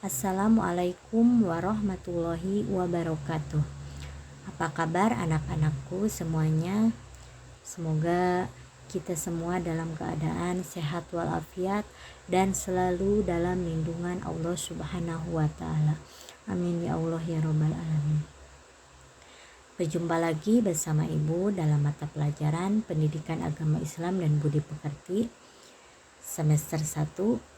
Assalamualaikum warahmatullahi wabarakatuh. Apa kabar anak-anakku semuanya? Semoga kita semua dalam keadaan sehat walafiat dan selalu dalam lindungan Allah Subhanahu wa taala. Amin ya Allah ya rabbal alamin. Berjumpa lagi bersama Ibu dalam mata pelajaran Pendidikan Agama Islam dan Budi Pekerti semester 1.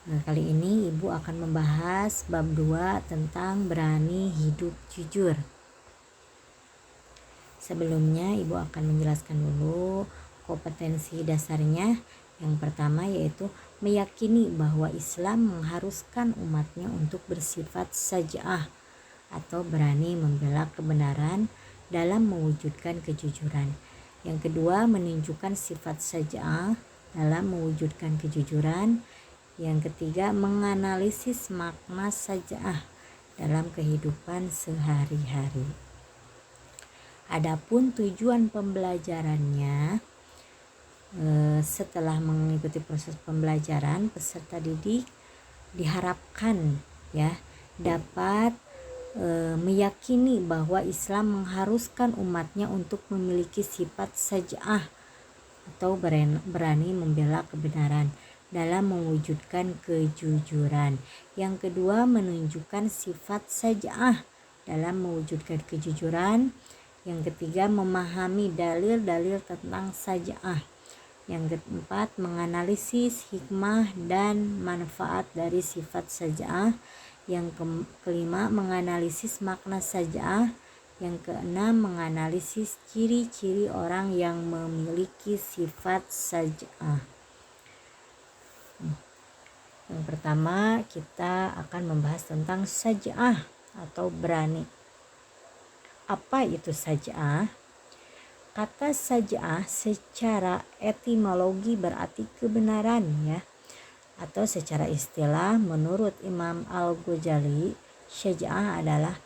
Kali ini Ibu akan membahas bab 2 tentang berani hidup jujur. Sebelumnya Ibu akan menjelaskan dulu kompetensi dasarnya. Yang pertama yaitu meyakini bahwa Islam mengharuskan umatnya untuk bersifat saja'ah atau berani membela kebenaran dalam mewujudkan kejujuran. Yang kedua, menunjukkan sifat saja'ah dalam mewujudkan kejujuran. Yang ketiga, menganalisis makna saja'ah dalam kehidupan sehari-hari. Adapun tujuan pembelajarannya, setelah mengikuti proses pembelajaran, peserta didik diharapkan dapat meyakini bahwa Islam mengharuskan umatnya untuk memiliki sifat saja'ah atau berani membela kebenaran dalam mewujudkan kejujuran. Yang kedua, menunjukkan sifat saja'ah dalam mewujudkan kejujuran. Yang ketiga, memahami dalil-dalil tentang saja'ah. Yang keempat, menganalisis hikmah dan manfaat dari sifat saja'ah. Yang kelima, menganalisis makna saja'ah. Yang keenam, menganalisis ciri-ciri orang yang memiliki sifat saja'ah. Yang pertama, kita akan membahas tentang saja'ah atau berani. Apa itu saja'ah? Kata saja'ah secara etimologi berarti kebenaran atau secara istilah menurut Imam Al-Ghazali, syaja'ah adalah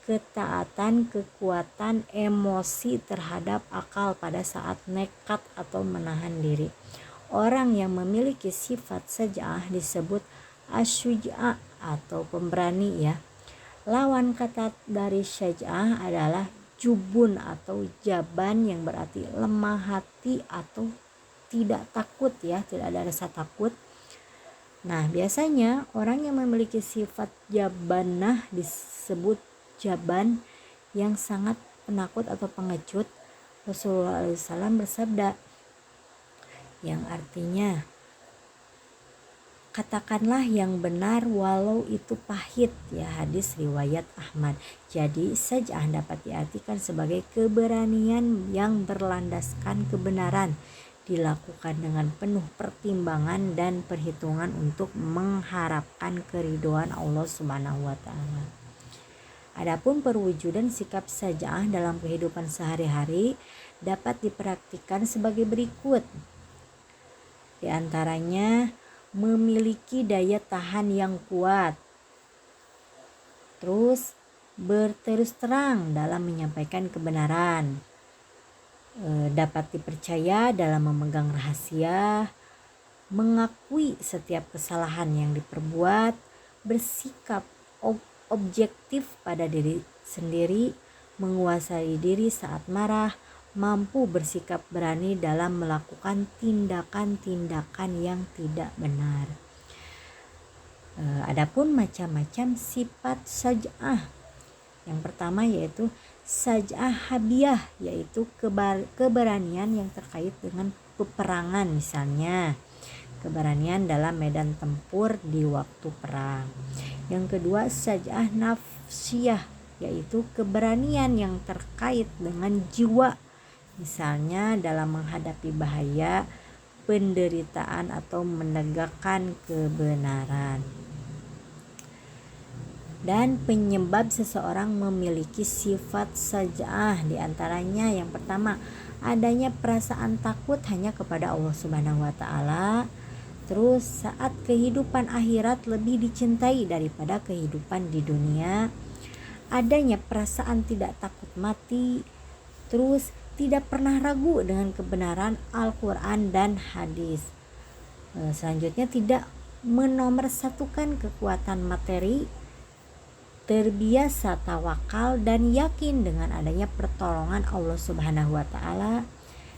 ketaatan, kekuatan emosi terhadap akal pada saat nekat atau menahan diri. Orang yang memiliki sifat saja'ah disebut asyuja' atau pemberani Lawan kata dari syaja'ah adalah jubun atau jaban yang berarti lemah hati atau tidak takut tidak ada rasa takut. Nah, biasanya orang yang memiliki sifat jabanah disebut jaban yang sangat penakut atau pengecut. Rasulullah SAW bersabda, yang artinya katakanlah yang benar walau itu pahit, hadis riwayat Ahmad. Jadi saja'ah dapat diartikan sebagai keberanian yang berlandaskan kebenaran, dilakukan dengan penuh pertimbangan dan perhitungan untuk mengharapkan keridhaan Allah Subhanahu wa taala. Adapun perwujudan sikap saja'ah dalam kehidupan sehari-hari dapat dipraktikkan sebagai berikut. Di antaranya memiliki daya tahan yang kuat, terus berterus terang dalam menyampaikan kebenaran, dapat dipercaya dalam memegang rahasia, mengakui setiap kesalahan yang diperbuat, bersikap objektif pada diri sendiri, menguasai diri saat marah, mampu bersikap berani dalam melakukan tindakan-tindakan yang tidak benar. Adapun macam-macam sifat saja'ah. Yang pertama yaitu saja'ah habiyah, yaitu keberanian yang terkait dengan peperangan, misalnya keberanian dalam medan tempur di waktu perang. Yang kedua, saja'ah nafsiyah, yaitu keberanian yang terkait dengan jiwa, misalnya dalam menghadapi bahaya, penderitaan atau menegakkan kebenaran. Dan penyebab seseorang memiliki sifat saja'ah diantaranya yang pertama, adanya perasaan takut hanya kepada Allah Subhanahu wa taala. Terus saat kehidupan akhirat lebih dicintai daripada kehidupan di dunia. Adanya perasaan tidak takut mati. Terus tidak pernah ragu dengan kebenaran Al-Quran dan hadis. Selanjutnya tidak menomorsatukan kekuatan materi, terbiasa tawakal dan yakin dengan adanya pertolongan Allah Subhanahu wa taala,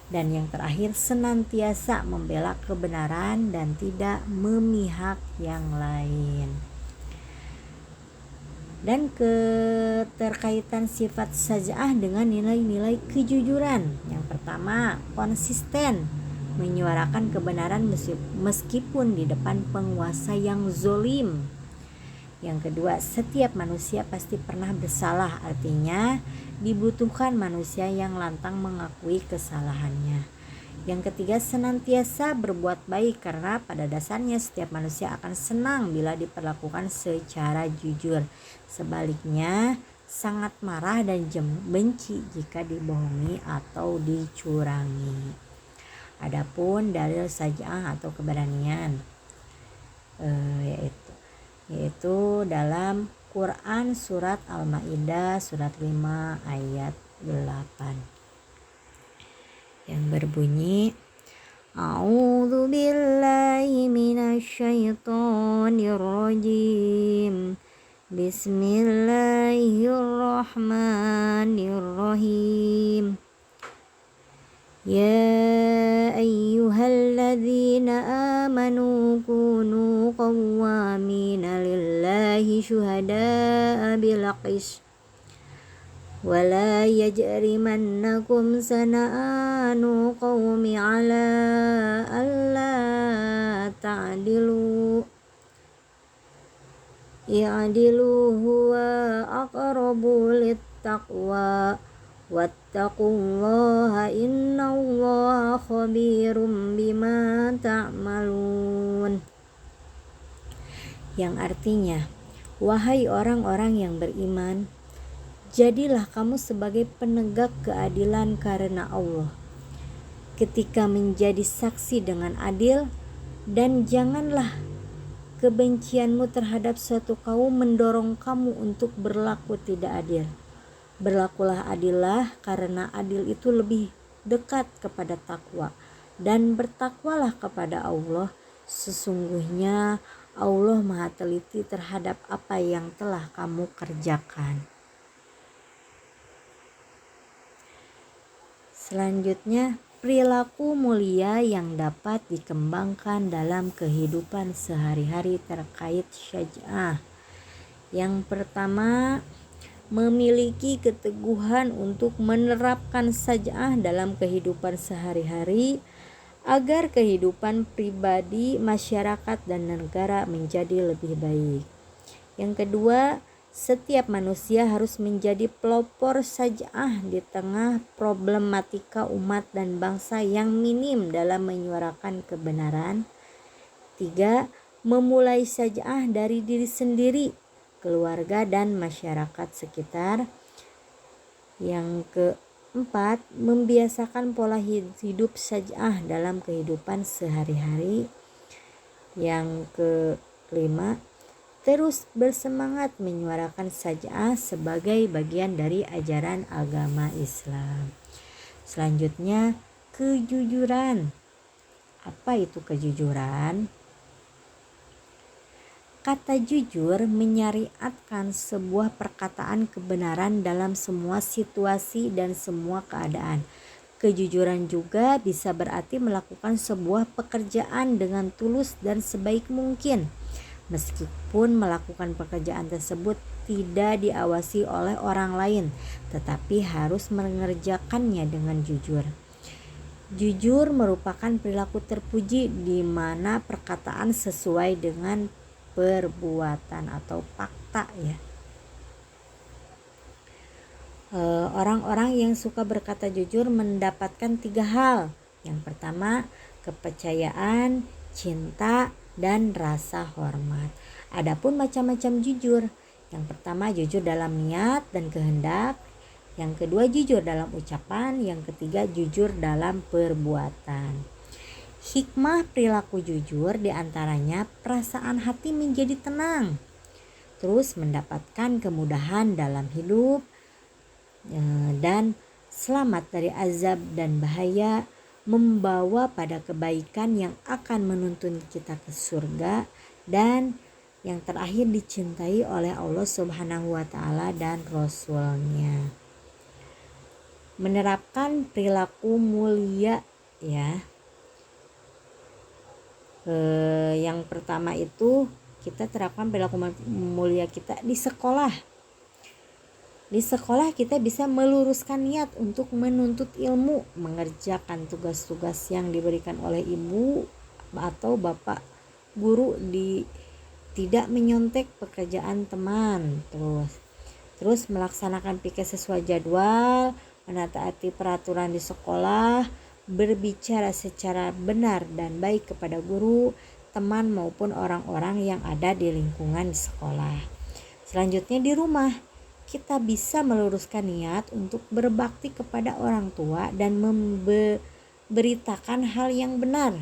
dan yang terakhir senantiasa membela kebenaran dan tidak memihak yang lain. Dan keterkaitan sifat saja'ah dengan nilai-nilai kejujuran. Yang pertama, konsisten menyuarakan kebenaran meskipun di depan penguasa yang zolim. Yang kedua, setiap manusia pasti pernah bersalah, artinya dibutuhkan manusia yang lantang mengakui kesalahannya. Yang ketiga, senantiasa berbuat baik karena pada dasarnya setiap manusia akan senang bila diperlakukan secara jujur. Sebaliknya, sangat marah dan benci jika dibohongi atau dicurangi. Adapun dalil saja'ah atau keberanian yaitu dalam Quran surat Al-Maidah surat 5 ayat 8 yang berbunyi, A'udzu billahi minasyaitonir rajim. Bismillahirrahmanirrahim. Ya ayyuhalladzina amanu kunu qawwamina lillahi syuhada'a bil qist wa la yajrimannakum sana'anu qawmi ala alla ta'dilu i'dilu huwa aqrabu littaqwa wattaqullaha innallaha khabirum bima ta'malun. Yang artinya, wahai orang-orang yang beriman, jadilah kamu sebagai penegak keadilan karena Allah ketika menjadi saksi dengan adil, dan janganlah kebencianmu terhadap suatu kaum mendorong kamu untuk berlaku tidak adil. Berlakulah adillah karena adil itu lebih dekat kepada takwa, dan bertakwalah kepada Allah. Sesungguhnya Allah Maha teliti terhadap apa yang telah kamu kerjakan. Selanjutnya, perilaku mulia yang dapat dikembangkan dalam kehidupan sehari-hari terkait syaja'ah. Yang pertama, memiliki keteguhan untuk menerapkan saja'ah dalam kehidupan sehari-hari agar kehidupan pribadi, masyarakat, dan negara menjadi lebih baik. Yang kedua, setiap manusia harus menjadi pelopor saja'ah di tengah problematika umat dan bangsa yang minim dalam menyuarakan kebenaran. 3. Memulai saja'ah dari diri sendiri, keluarga, dan masyarakat sekitar. Yang keempat, membiasakan pola hidup saja'ah dalam kehidupan sehari-hari. Yang kelima, terus bersemangat menyuarakan saja'ah sebagai bagian dari ajaran agama Islam. Selanjutnya, kejujuran. Apa itu kejujuran? Kata jujur menyariatkan sebuah perkataan kebenaran dalam semua situasi dan semua keadaan. Kejujuran juga bisa berarti melakukan sebuah pekerjaan dengan tulus dan sebaik mungkin, meskipun melakukan pekerjaan tersebut tidak diawasi oleh orang lain, tetapi harus mengerjakannya dengan jujur. Jujur merupakan perilaku terpuji di mana perkataan sesuai dengan perbuatan atau fakta ya. Orang-orang yang suka berkata jujur mendapatkan 3 hal. Yang pertama, kepercayaan, cinta, dan rasa hormat. Adapun macam-macam jujur. Yang pertama, jujur dalam niat dan kehendak. Yang kedua, jujur dalam ucapan. Yang ketiga, jujur dalam perbuatan. Hikmah perilaku jujur diantaranya perasaan hati menjadi tenang, terus mendapatkan kemudahan dalam hidup, dan selamat dari azab dan bahaya, membawa pada kebaikan yang akan menuntun kita ke surga, dan yang terakhir dicintai oleh Allah Subhanahu wa taala dan Rasulnya. Menerapkan perilaku mulia ya. Yang pertama itu kita terapkan perilaku mulia kita di sekolah. Di sekolah kita bisa meluruskan niat untuk menuntut ilmu, mengerjakan tugas-tugas yang diberikan oleh ibu atau bapak guru, tidak menyontek pekerjaan teman, terus melaksanakan pikir sesuai jadwal, menaati peraturan di sekolah, berbicara secara benar dan baik kepada guru, teman maupun orang-orang yang ada di lingkungan di sekolah. Selanjutnya di rumah, kita bisa meluruskan niat untuk berbakti kepada orang tua dan memberitakan hal yang benar.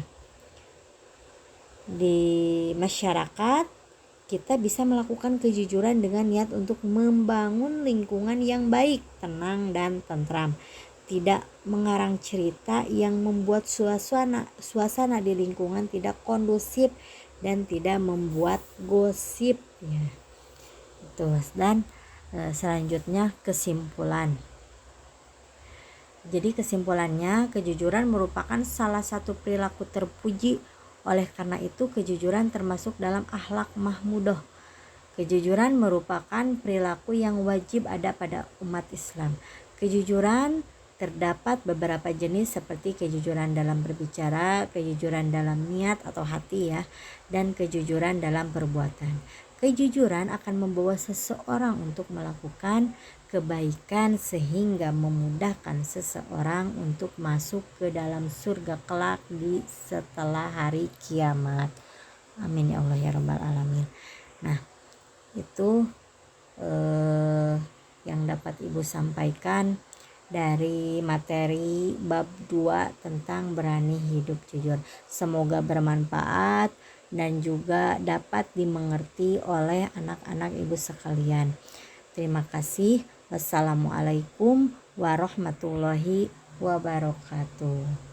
Di masyarakat, kita bisa melakukan kejujuran dengan niat untuk membangun lingkungan yang baik, tenang dan tentram. Tidak mengarang cerita yang membuat suasana di lingkungan tidak kondusif dan tidak membuat gosip ya. Dan selanjutnya kesimpulan. Jadi kesimpulannya, kejujuran merupakan salah satu perilaku terpuji. Oleh karena itu, kejujuran termasuk dalam akhlak mahmudah. Kejujuran merupakan perilaku yang wajib ada pada umat Islam. Kejujuran terdapat beberapa jenis seperti kejujuran dalam berbicara, kejujuran dalam niat atau hati ya, dan kejujuran dalam perbuatan. Kejujuran akan membawa seseorang untuk melakukan kebaikan sehingga memudahkan seseorang untuk masuk ke dalam surga kelak di setelah hari kiamat. Amin ya Allah ya rabbal alamin. Nah, itu yang dapat Ibu sampaikan dari materi bab 2 tentang berani hidup jujur. Semoga bermanfaat dan juga dapat dimengerti oleh anak-anak Ibu sekalian. Terima kasih. Wassalamualaikum warahmatullahi wabarakatuh.